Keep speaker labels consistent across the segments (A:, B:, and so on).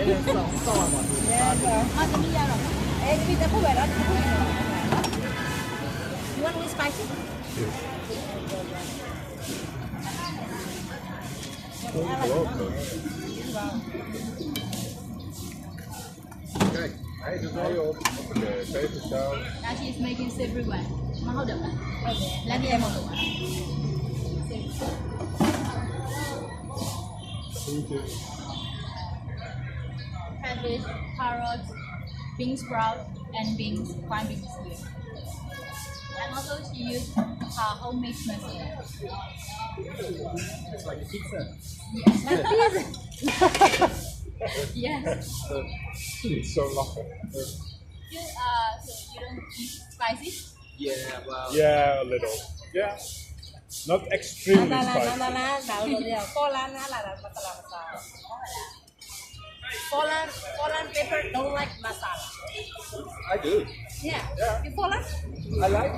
A: You want with spicy?
B: Kijk, hij doet mee op de pepersaus.
C: Now she's making savory one. Mà không được à? Lấy đi em một đủ à? Cabbage, carrots, bean sprout, and beans, fine beans here. And also she used her homemade masala.
B: It's like a pizza.
C: Yes.
B: Niet zo lachen.
C: You, so you don't eat spicy?
B: Yeah, well.
D: Yeah, a little. Yeah. Not extremely spicy.
A: Poland pepper don't like masala.
B: I do.
A: Yeah. You Poland?
B: I like.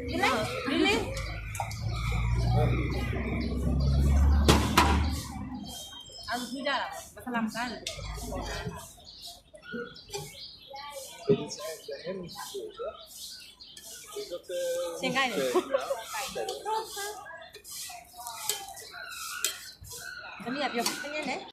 A: You like? Really? Ăn thứ ra là masala masala.
B: Dit is echt de hemmingspoort, hè? Is dat de...
A: Zijn gij niet?
B: Ja.
A: Kami heb je opgegeven, hè?